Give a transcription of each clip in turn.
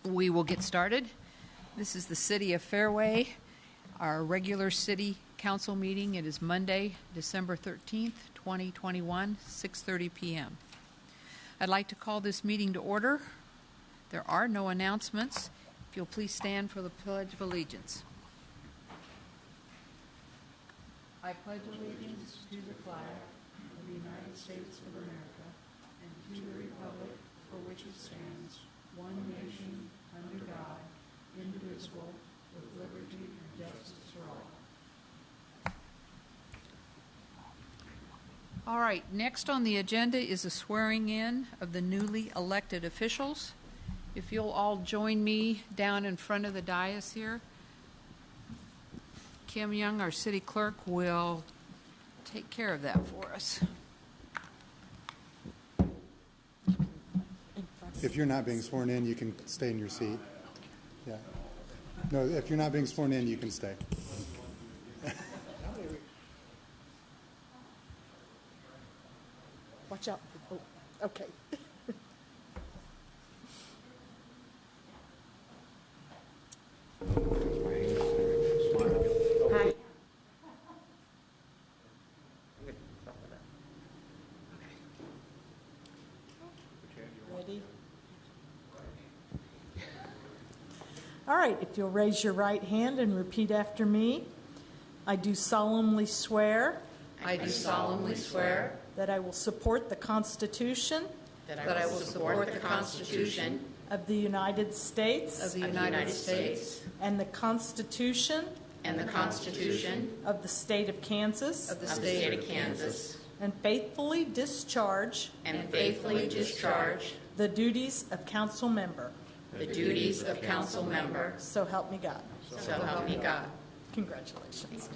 We will get started. This is the City of Fairway, our regular City Council meeting. It is Monday, December 13th, 2021, 6:30 p.m. I'd like to call this meeting to order. There are no announcements. If you'll please stand for the Pledge of Allegiance. I pledge allegiance to the flag of the United States of America and to the republic for which it stands, one nation, under God, indivisible, with liberty and justice for all. All right, next on the agenda is the swearing in of the newly elected officials. If you'll all join me down in front of the dais here. Kim Young, our city clerk, will take care of that for us. If you're not being sworn in, you can stay in your seat. Yeah. No, if you're not being sworn in, you can stay. Watch out. Oh, okay. Hi. Ready? All right, if you'll raise your right hand and repeat after me. I do solemnly swear I do solemnly swear that I will support the Constitution that I will support the Constitution of the United States of the United States and the Constitution and the Constitution of the State of Kansas, of the State of Kansas, and faithfully discharge and faithfully discharge the duties of council member. the duties of council member. So help me God. So help me God. Congratulations.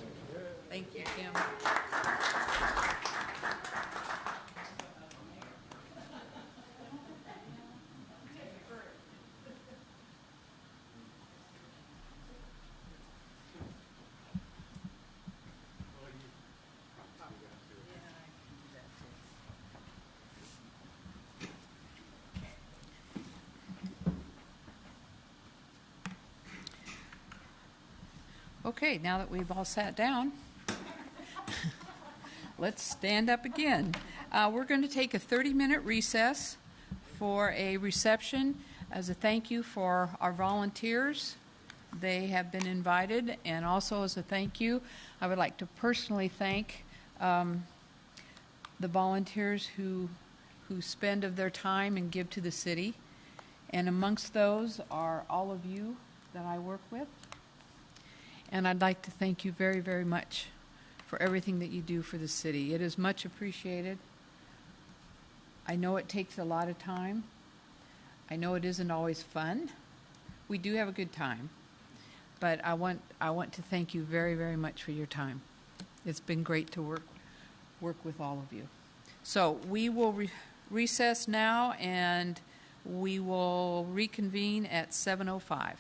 Thank you, Kim. Okay, now that we've all sat down, let's stand up again. We're going to take a 30-minute recess for a reception as a thank you for our volunteers. They have been invited, and also as a thank you, I would like to personally thank the volunteers who spend of their time and give to the city. And amongst those are all of you that I work with. And I'd like to thank you very, very much for everything that you do for the city. It is much appreciated. I know it takes a lot of time. I know it isn't always fun. We do have a good time. But I want to thank you very, very much for your time. It's been great to work with all of you. So we will recess now, and we will reconvene at 7:05.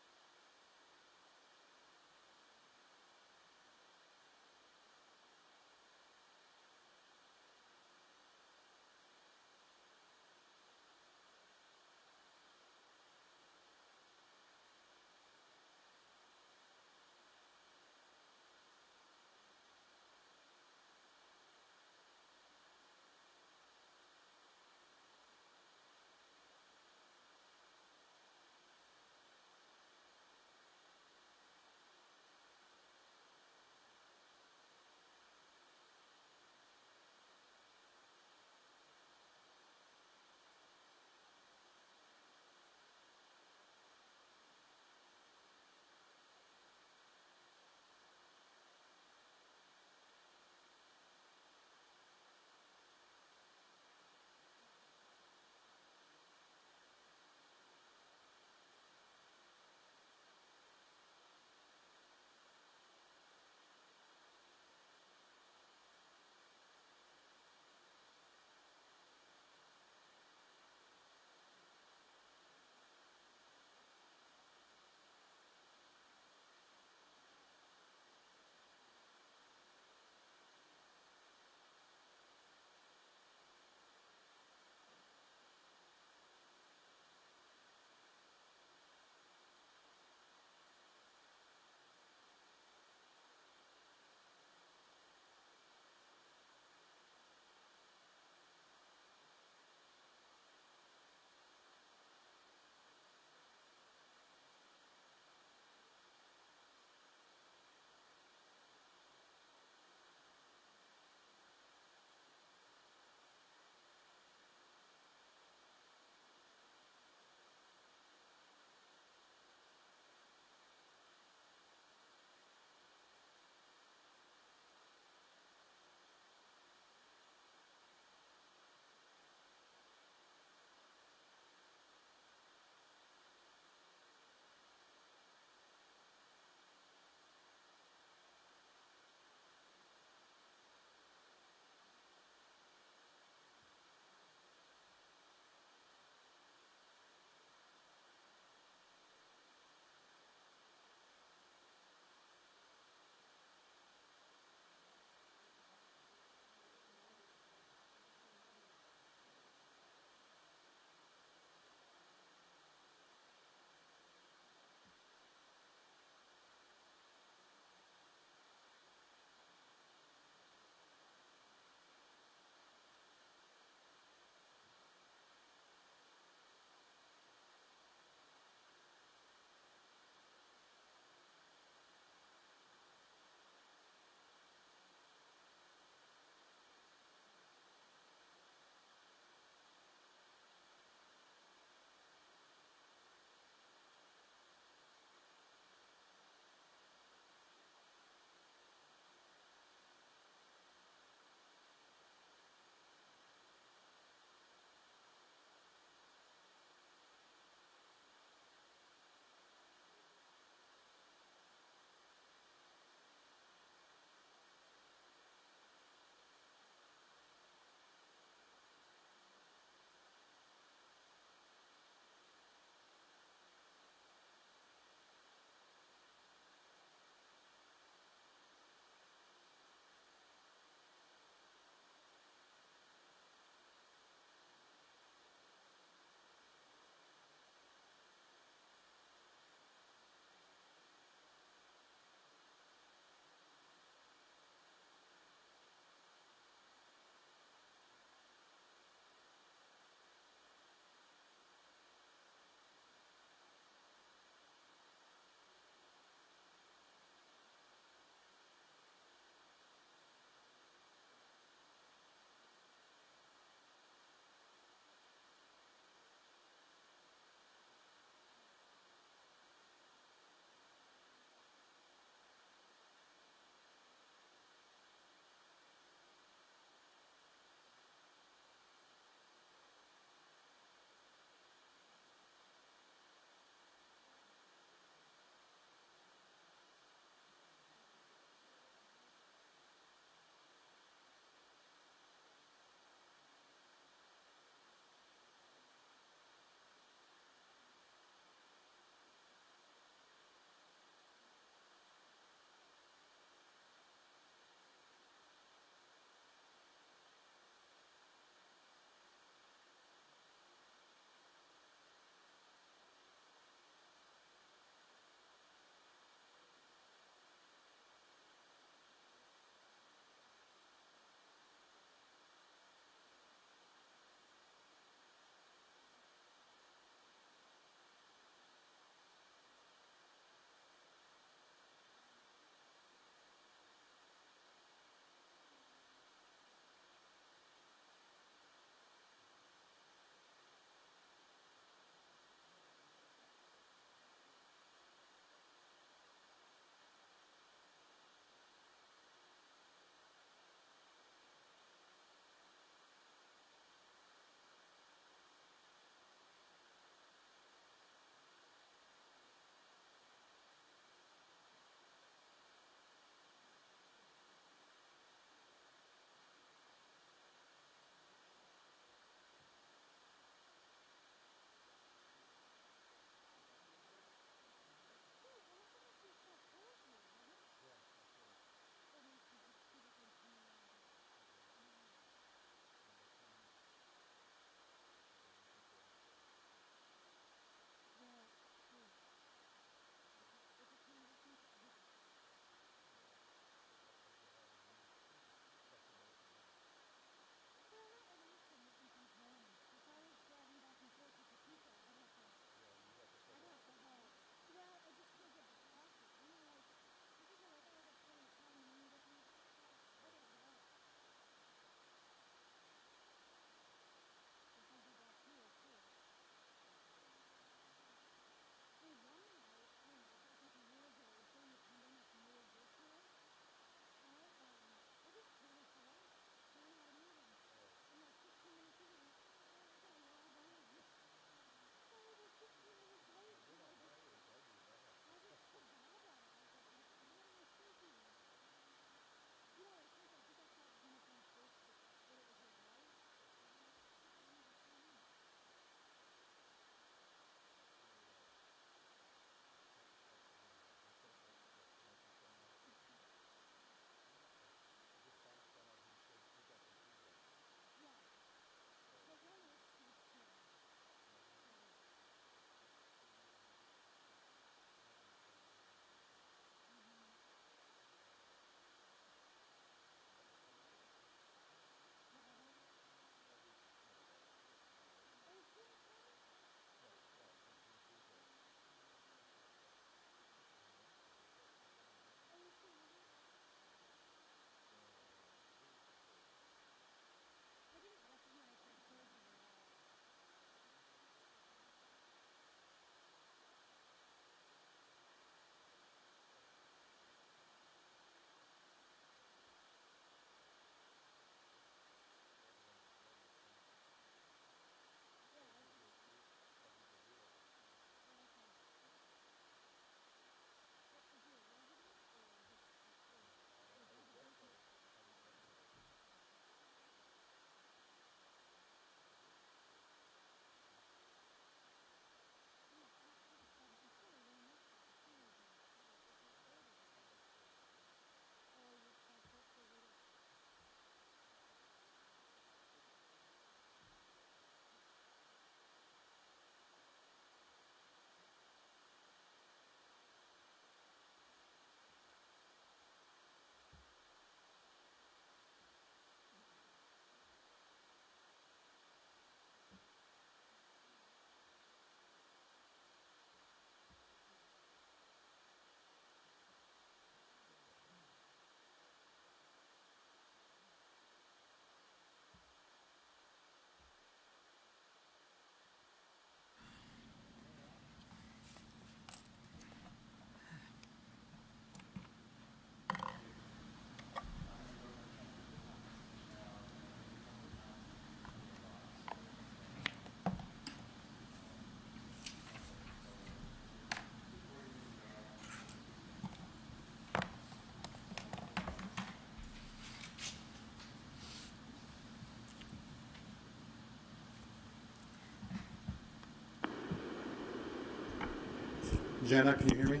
Jenna, can you hear me?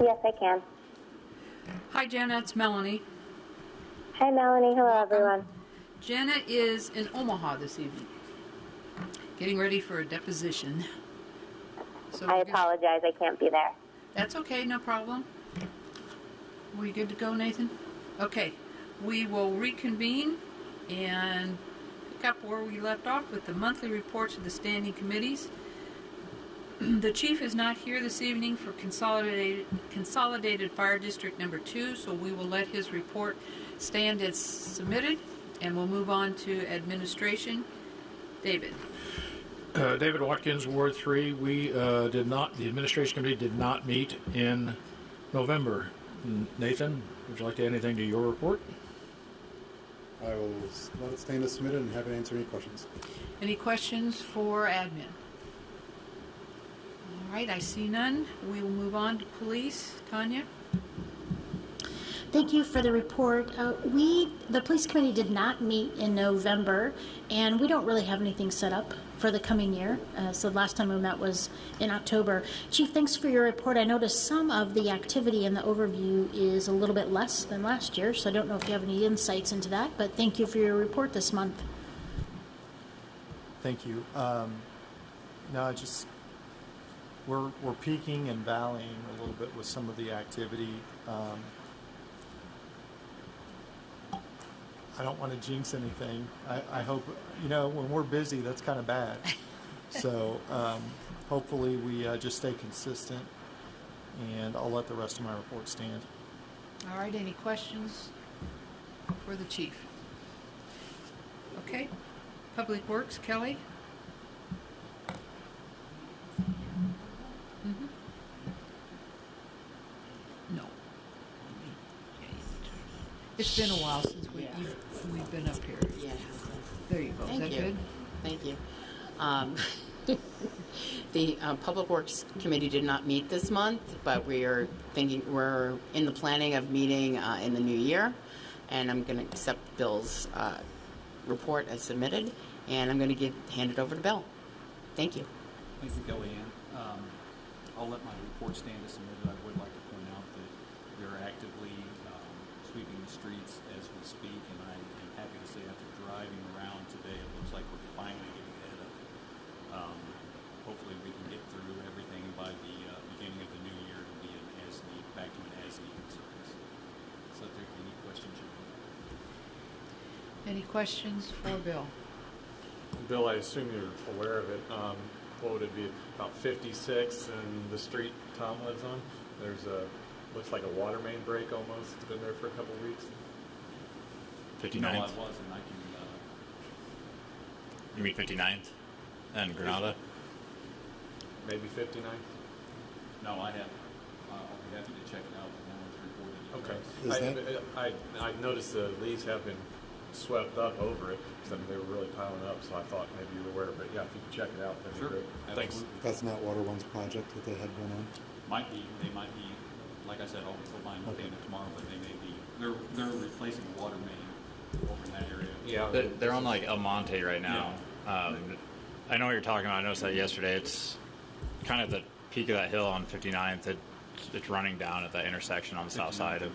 Yes, I can. Hi, Jenna. It's Melanie. Hi, Melanie. Hello, everyone. Jenna is in Omaha this evening, getting ready for a deposition. So I apologize. I can't be there. That's okay, no problem. We good to go, Nathan? Okay, we will reconvene and pick up where we left off with the monthly reports of the standing committees. The chief is not here this evening for Consolidated Fire District Number 2, so we will let his report stand as submitted, and we'll move on to administration. David. David Watkins, Ward 3. We the administration committee did not meet in November. Nathan, would you like to add anything to your report? I will let it stand as submitted and happy to answer any questions. Any questions for admin? All right, I see none. We will move on to police. Tanya? Thank you for the report. The police committee did not meet in November, and we don't really have anything set up for the coming year. So the last time we met was in October. Chief, thanks for your report. I noticed some of the activity in the overview is a little bit less than last year, so I don't know if you have any insights into that, but thank you for your report this month. Thank you. No, just we're peaking and valleying a little bit with some of the activity. I don't want to jinx anything. I hope, when we're busy, that's kind of bad. So hopefully we just stay consistent, and I'll let the rest of my report stand. All right, any questions for the chief? Okay. Public Works, Kelly? No. It's been a while since we've been up here. Yeah. There you go. Thank Is that you. good? Thank you. The Public Works Committee did not meet this month, but we're in the planning of meeting in the new year, and I'm going to accept Bill's report as submitted, and I'm going to hand it over to Bill. Thank you. Thank you, Kellyanne. I'll let my report stand as submitted. I would like to point out that we are actively sweeping the streets as we speak, and I am happy to say after driving around today, it looks like we're finally getting ahead of it. Hopefully we can get through everything by the beginning of the new year to be back to an as-needed service. So if there are any questions, Any questions for Bill? Bill, I assume you're aware of it. What would it be? About 56 and the street Tom lives on. There's looks like a water main break almost. It's been there for a couple of weeks. 59th? No, I wasn't. I can... You mean 59th and Granada? Maybe 59th? No, I haven't. I'll be happy to check it out, but no one's reported it. Okay. I noticed the leaves have been swept up over it because they were really piling up, so I thought maybe you were aware. But yeah, if you could check it out, that'd be great. Thanks. That's not Water One's project that they had going on? They might be, like I said, I'll put mine with Dana tomorrow, but they may be, they're replacing the water main over in that area. Yeah. They're on like El Monte right now. Yeah. I know what you're talking about. I noticed that yesterday. It's kind of the peak of that hill on 59th. It's running down at that intersection on the south side of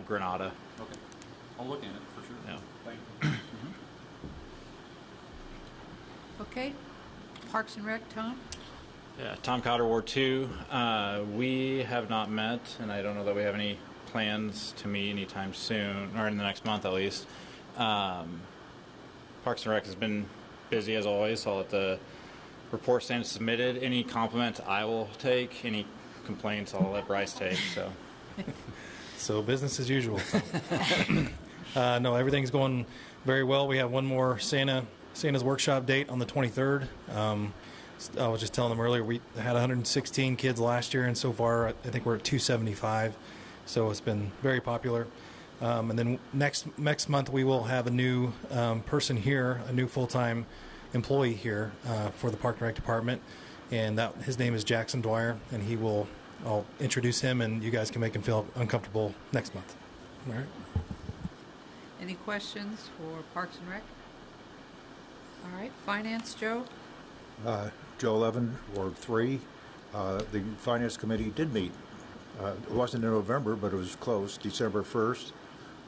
Granada. Okay. I'll look at it for sure. Yeah. Thank you. Okay. Parks and Rec, Tom? Yeah, Tom Cotter, Ward 2. We have not met, and I don't know that we have any plans to meet anytime soon, or in the next month at least. Parks and Rec has been busy as always, so I'll let the report stand submitted. Any compliments I will take. Any complaints I'll let Bryce take. So business as usual. No, everything's going very well. We have one more Santa's workshop date on the 23rd. I was just telling them earlier, we had 116 kids last year, and so far I think we're at 275. So it's been very popular. And then next month we will have a new person here, a new full-time employee here for the Park and Rec Department, and his name is Jackson Dwyer, and I'll introduce him, and you guys can make him feel uncomfortable next month. All right. Any questions for Parks and Rec? All right. Finance, Joe? Joe Levin, Ward 3. The Finance Committee did meet. It wasn't in November, but it was close, December 1st.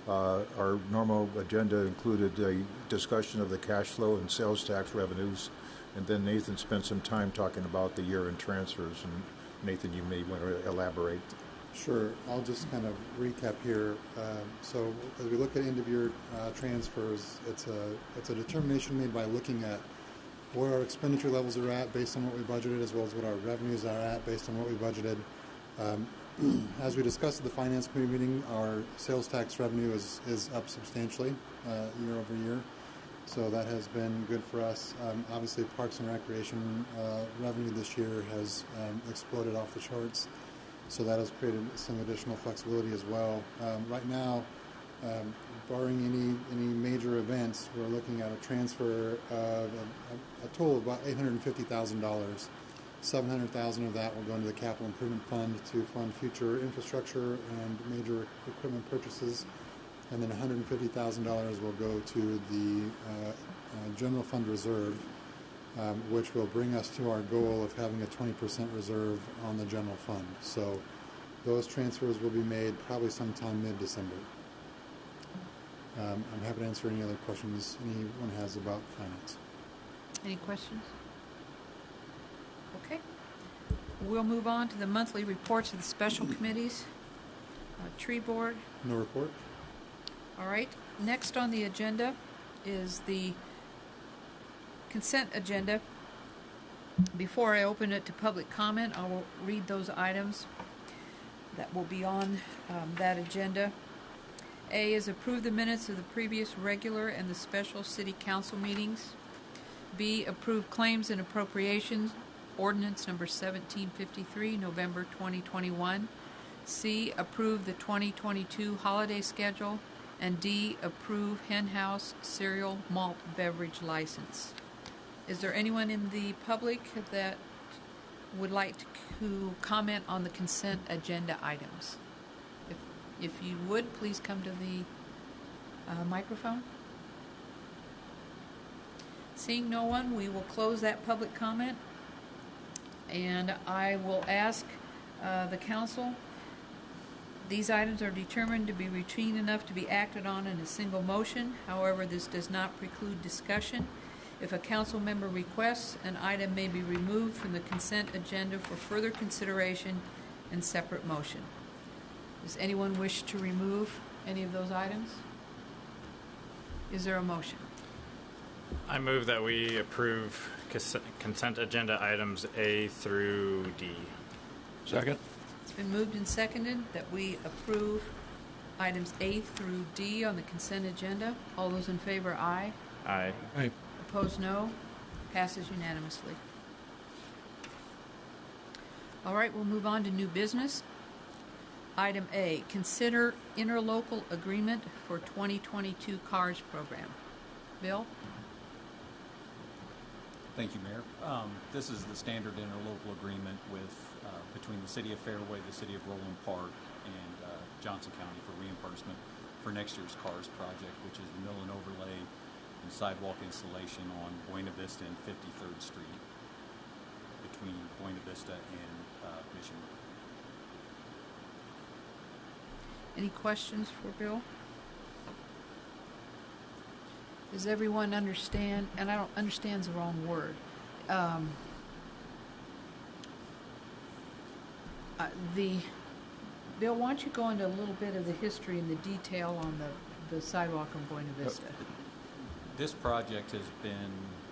Our normal agenda included a discussion of the cash flow and sales tax revenues, and then Nathan spent some time talking about the year-end transfers. And Nathan, you may want to elaborate. Sure. I'll just kind of recap here. So as we look at end-of-year transfers, it's a determination made by looking at where our expenditure levels are at based on what we budgeted, as well as what our revenues are at based on what we budgeted. As we discussed at the Finance Committee meeting, our sales tax revenue is up substantially year over year. So that has been good for us. Obviously, Parks and Recreation revenue this year has exploded off the charts. So that has created some additional flexibility as well. Right now, barring any major events, we're looking at a transfer of a total of about $850,000. $700,000 of that will go into the capital improvement fund to fund future infrastructure and major equipment purchases, and then $150,000 will go to the general fund reserve, which will bring us to our goal of having a 20% reserve on the general fund. So those transfers will be made probably sometime mid-December. I'm happy to answer any other questions anyone has about finance. Any questions? Okay. We'll move on to the monthly reports of the special committees. Tree Board. No report. All right. Next on the agenda is the consent agenda. Before I open it to public comment, I will read those items that will be on that agenda. A is approve the minutes of the previous regular and the special city council meetings. B, approve claims and appropriations, ordinance number 1753, November 2021. C, approve the 2022 holiday schedule. And D, approve Hen House cereal malt beverage license. Is there anyone in the public that would like to comment on the consent agenda items? If you would, please come to the microphone. Seeing no one, we will close that public comment. And I will ask the council, these items are determined to be routine enough to be acted on in a single motion. However, this does not preclude discussion. If a council member requests, an item may be removed from the consent agenda for further consideration in separate motion. Does anyone wish to remove any of those items? Is there a motion? I move that we approve consent agenda items A through D. Second. It's been moved and seconded that we approve items A through D on the consent agenda. All those in favor, aye. Aye. Aye. Opposed, no. Passes unanimously. All right, we'll move on to new business. Item A, consider interlocal agreement for 2022 CARS program. Bill? Thank you, Mayor. This is the standard interlocal agreement with between the City of Fairway, the City of Roland Park, and Johnson County for reimbursement for next year's CARS project, which is the mill and overlay and sidewalk installation on Buena Vista and 53rd Street between Buena Vista and Mission Road. Any questions for Bill? Does everyone understand? And I don't understand's the wrong word. Bill, why don't you go into a little bit of the history and the detail on the sidewalk on Buena Vista? This project has been,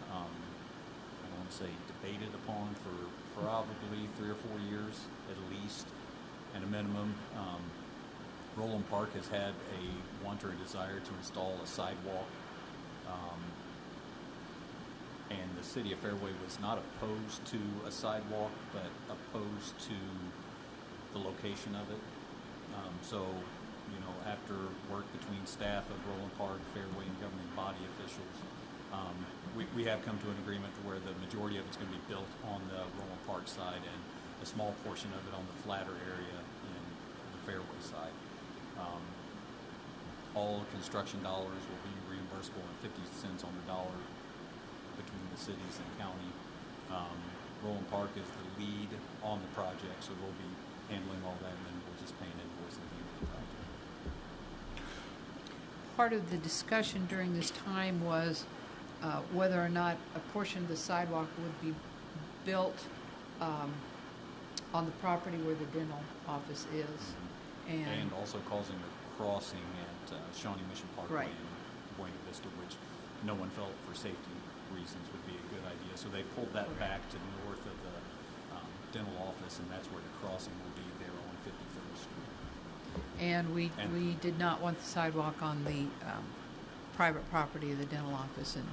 I want to say, debated upon for probably 3 or 4 years at least, at a minimum. Roland Park has had a want or a desire to install a sidewalk, and the City of Fairway was not opposed to a sidewalk, but opposed to the location of it. So, you know, after work between staff of Roland Park, Fairway, and governing body officials, we have come to an agreement where the majority of it's going to be built on the Roland Park side and a small portion of it on the flatter area in the Fairway side. All construction dollars will be reimbursable in 50 cents on the dollar between the cities and county. Roland Park is the lead on the project, so they'll be handling all that, and then we'll just pay an invoice at the end of the project. Part of the discussion during this time was whether or not a portion of the sidewalk would be built on the property where the dental office is. And also causing a crossing at Shawnee Mission Parkway Right. in Buena Vista, which no one felt for safety reasons would be a good idea. So they pulled that back to north of the dental office, and that's where the crossing will be there on 53rd Street. And we did not want the sidewalk on the private property of the dental office, and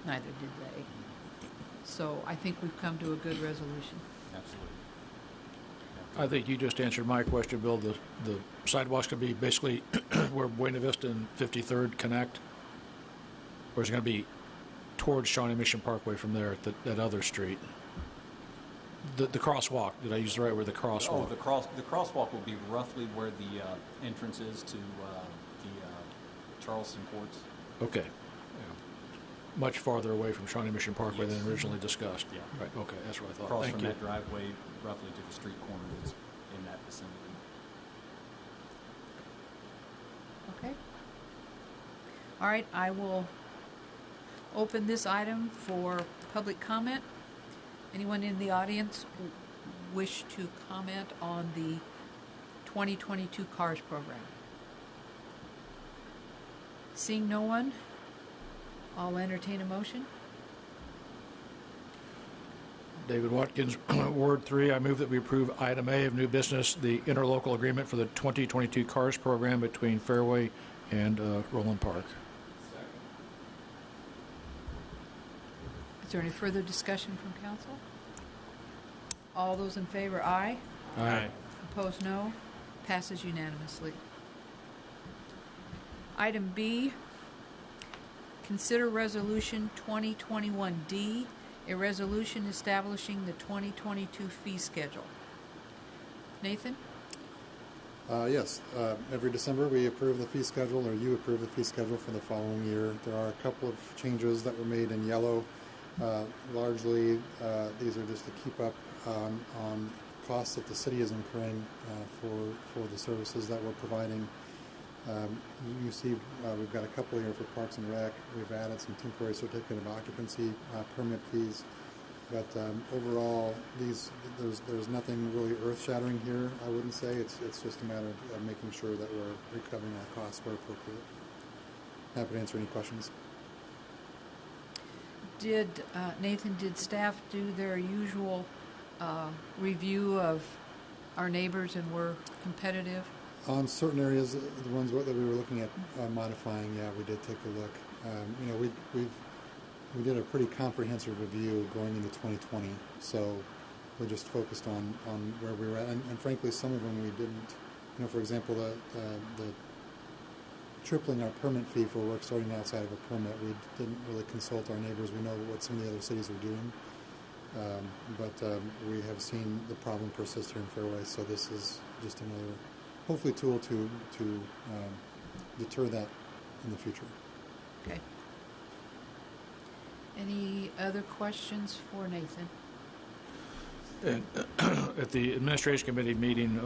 neither did they. So I think we've come to a good resolution. Absolutely. I think you just answered my question, Bill. The sidewalks going to be basically where Buena Vista and 53rd connect? Or is it going to be towards Shawnee Mission Parkway from there at that other street? The crosswalk, did I use the right word, the crosswalk? Oh, the crosswalk will be roughly where the entrance is to the Charleston Courts. Okay. Yeah. Much farther away from Shawnee Mission Parkway than originally discussed. Yeah. Right, okay, that's what I thought. Across Thank from you. that driveway, roughly to the street corner is in that vicinity. Okay. All right, I will open this item for public comment. Anyone in the audience wish to comment on the 2022 CARS program? Seeing no one, I'll entertain a motion. David Watkins, Ward 3, I move that we approve item A of new business, the interlocal agreement for the 2022 CARS program between Fairway and Roland Park. Is there any further discussion from council? All those in favor, aye. Aye. Opposed, no. Passes unanimously. Item B, consider resolution 2021D, a resolution establishing the 2022 fee schedule. Nathan? Yes, every December we approve the fee schedule, or you approve the fee schedule for the following year. There are a couple of changes that were made in yellow. Largely, these are just to keep up on costs that the city is incurring for the services that we're providing. You see, we've got a couple here for Parks and Rec. We've added some temporary certificate of occupancy permit fees, but overall, there's nothing really earth-shattering here. I wouldn't say it's just a matter of making sure that we're recovering our costs where appropriate. Happy to answer any questions. Did Nathan, did staff do their usual review of our neighbors and were competitive? On certain areas, the ones that we were looking at modifying, yeah, we did take a look. We did a pretty comprehensive review going into 2020, so we just focused on where we were at, and frankly, some of them we didn't. For example, the tripling our permit fee for work starting outside of a permit, we didn't really consult our neighbors. We know what some of the other cities are doing, but we have seen the problem persist here in Fairway, so this is just another, hopefully, tool to deter that in the future. Okay. Any other questions for Nathan? And at the administration committee meeting,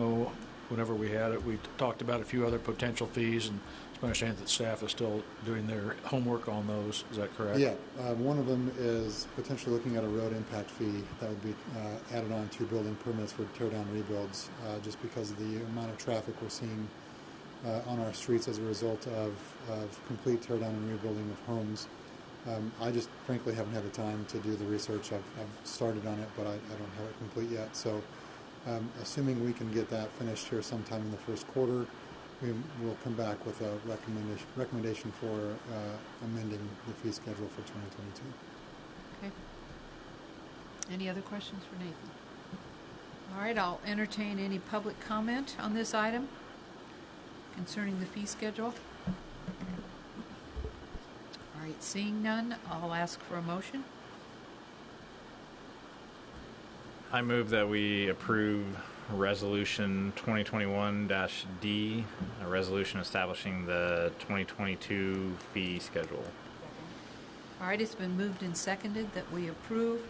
whenever we had it, we talked about a few other potential fees, and it's my understanding that staff is still doing their homework on those. Is that correct? Yeah. One of them is potentially looking at a road impact fee that would be added on to building permits for tear-down rebuilds, just because of the amount of traffic we're seeing on our streets as a result of complete tear-down and rebuilding of homes. I just frankly haven't had the time to do the research. I've started on it, but I don't have it complete yet. So assuming we can get that finished here sometime in the first quarter, we will come back with a recommendation for amending the fee schedule for 2022. Okay. Any other questions for Nathan? All right, I'll entertain any public comment on this item concerning the fee schedule. All right, seeing none, I'll ask for a motion. I move that we approve Resolution 2021-D, a resolution establishing the 2022 fee schedule. All right, it's been moved and seconded that we approve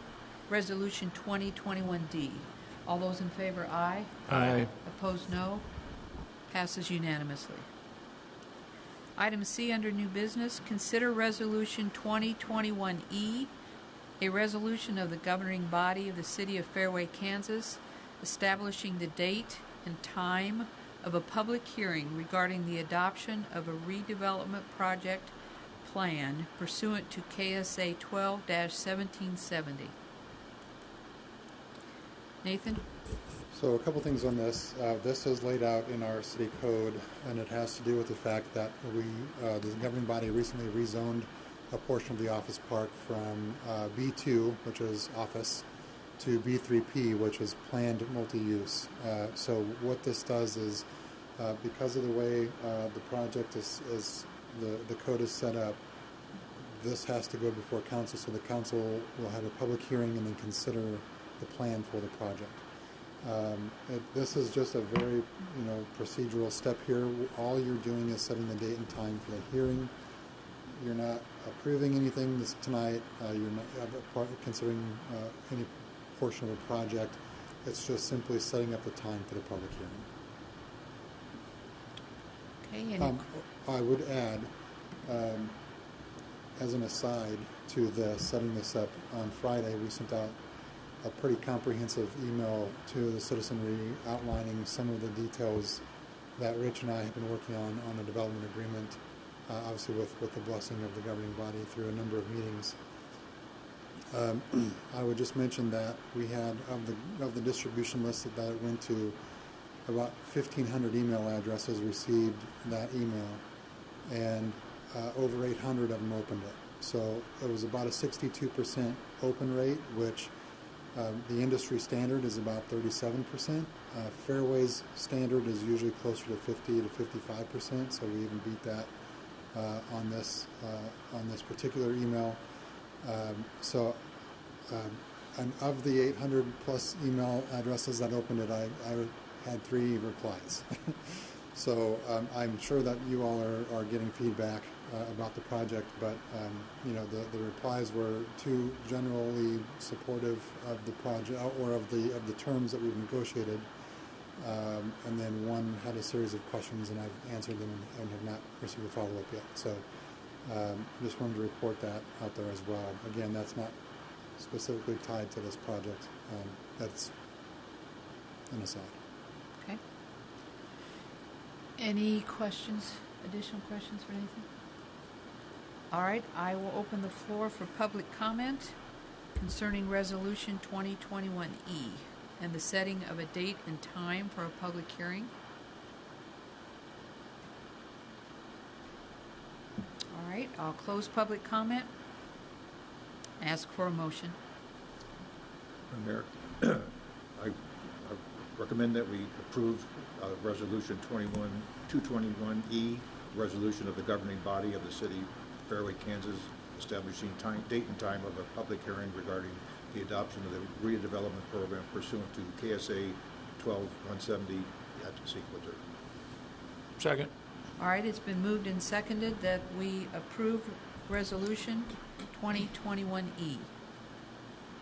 Resolution 2021D. All those in favor, aye. Aye. Opposed, no. Passes unanimously. Item C under new business, consider Resolution 2021E, a resolution of the governing body of the City of Fairway, Kansas, establishing the date and time of a public hearing regarding the adoption of a redevelopment project plan pursuant to KSA 12-1770. Nathan? So a couple things on this. This is laid out in our city code, and it has to do with the fact that the governing body recently rezoned a portion of the office park from B2, which is office, to B3P, which is planned multi-use. So what this does is, because of the way the project is the code is set up, this has to go before council, so the council will have a public hearing and then consider the plan for the project. This is just a very, procedural step here. All you're doing is setting the date and time for the hearing. You're not approving anything tonight. You're not considering any portion of the project. It's just simply setting up the time for the public hearing. Okay. I would add, as an aside to this, setting this up on Friday, we sent out a pretty comprehensive email to the citizenry outlining some of the details that Rich and I have been working on the development agreement, obviously with the blessing of the governing body through a number of meetings. I would just mention that we had, of the distribution list that it went to, about 1,500 email addresses received that email, and over 800 of them opened it. So it was about a 62% open rate, which the industry standard is about 37%. Fairway's standard is usually closer to 50 to 55%, so we even beat that on this particular email. And of the 800 plus email addresses that opened it, I had 3 replies. So I'm sure that you all are getting feedback about the project, but the replies were 2 generally supportive of the project or of the terms that we've negotiated, and then 1 had a series of questions, and I've answered them and have not received a follow-up yet. So just wanted to report that out there as well. Again, that's not specifically tied to this project. That's an aside. Okay. Any questions, additional questions for anything? All right, I will open the floor for public comment concerning Resolution 2021E and the setting of a date and time for a public hearing. All right, I'll close public comment. Ask for a motion. Mayor, I recommend that we approve Resolution 221E, resolution of the governing body of the city of Fairway, Kansas, establishing date and time of a public hearing regarding the adoption of the redevelopment program pursuant to KSA 12-170 at Sequiter. Second. All right, it's been moved and seconded that we approve Resolution 2021E.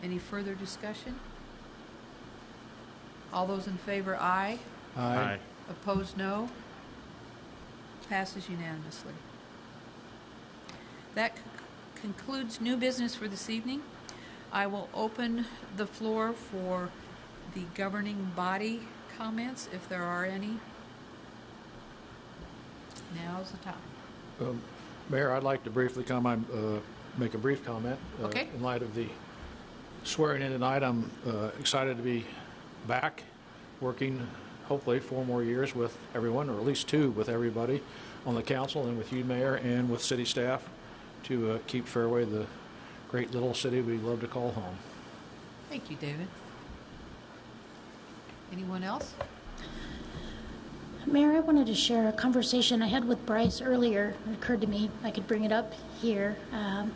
Any further discussion? All those in favor, aye. Aye. Opposed, no. Passes unanimously. That concludes new business for this evening. I will open the floor for the governing body comments, if there are any. Now's the time. Mayor, I'd like to briefly make a brief comment. Okay. In light of the swearing in tonight, I'm excited to be back working hopefully 4 more years with everyone, or at least 2 with everybody on the council and with you, Mayor, and with city staff to keep Fairway the great little city we love to call home. Thank you, David. Anyone else? Mayor, I wanted to share a conversation I had with Bryce earlier. It occurred to me I could bring it up here.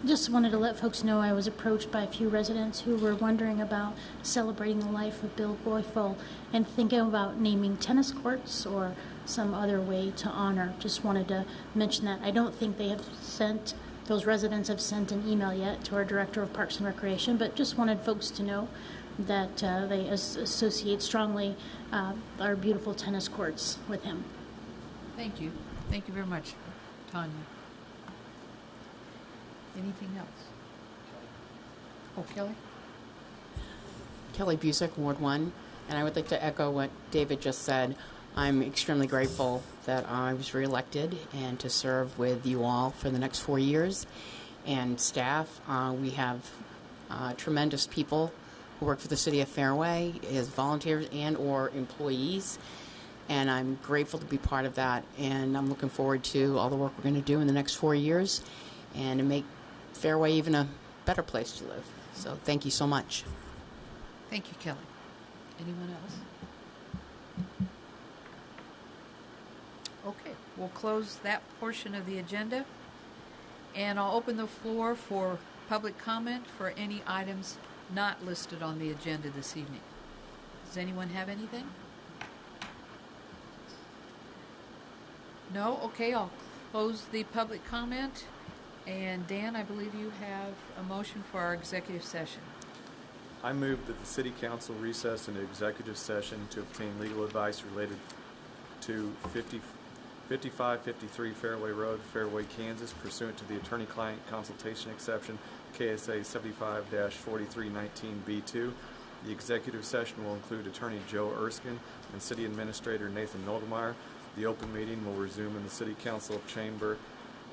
Just wanted to let folks know I was approached by a few residents who were wondering about celebrating the life of Bill Goifel and thinking about naming tennis courts or some other way to honor. Just wanted to mention that. I don't think they have sent those residents have sent an email yet to our Director of Parks and Recreation, but just wanted folks to know that they associate strongly our beautiful tennis courts with him. Thank you. Thank you very much, Tanya. Anything else? Oh, Kelly? Kelly Busick, Ward 1, and I would like to echo what David just said. I'm extremely grateful that I was reelected and to serve with you all for the next 4 years. And staff, we have tremendous people who work for the City of Fairway as volunteers and or employees. And I'm grateful to be part of that. And I'm looking forward to all the work we're going to do in the next 4 years and to make Fairway even a better place to live. So thank you so much. Thank you, Kelly. Anyone else? Okay, we'll close that portion of the agenda, and I'll open the floor for public comment for any items not listed on the agenda this evening. Does anyone have anything? No? Okay, I'll close the public comment. And Dan, I believe you have a motion for our executive session. I move that the City Council recess into executive session to obtain legal advice related to 5553 Fairway Road, Fairway, Kansas, pursuant to the attorney-client consultation exception, KSA 75-4319B2. The executive session will include Attorney Joe Erskine and City Administrator Nathan Noldmeyer. The open meeting will resume in the City Council chamber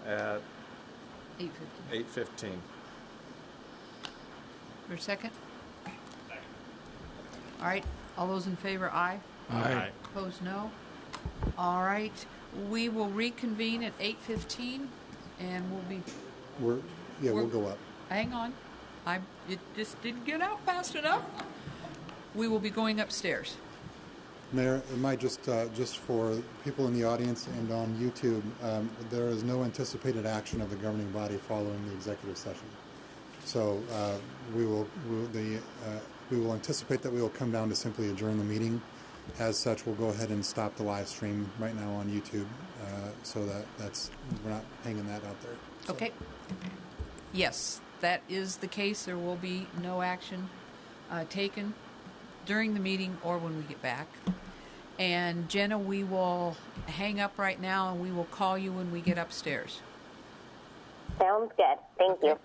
at 8:15. For a second? All right, all those in favor, aye. Aye. Opposed, no. All right, we will reconvene at 8:15, and we'll go up. Hang on, it just didn't get out fast enough. We will be going upstairs. Mayor, it might just for people in the audience and on YouTube, there is no anticipated action of the governing body following the executive session. So we will anticipate that we will come down to simply adjourn the meeting. As such, we'll go ahead and stop the live stream right now on YouTube, so that's we're not hanging that out there. So. Okay. Yes, that is the case. There will be no action taken during the meeting or when we get back. And Jenna, we will hang up right now and we will call you when we get upstairs. Sounds good. Thank you.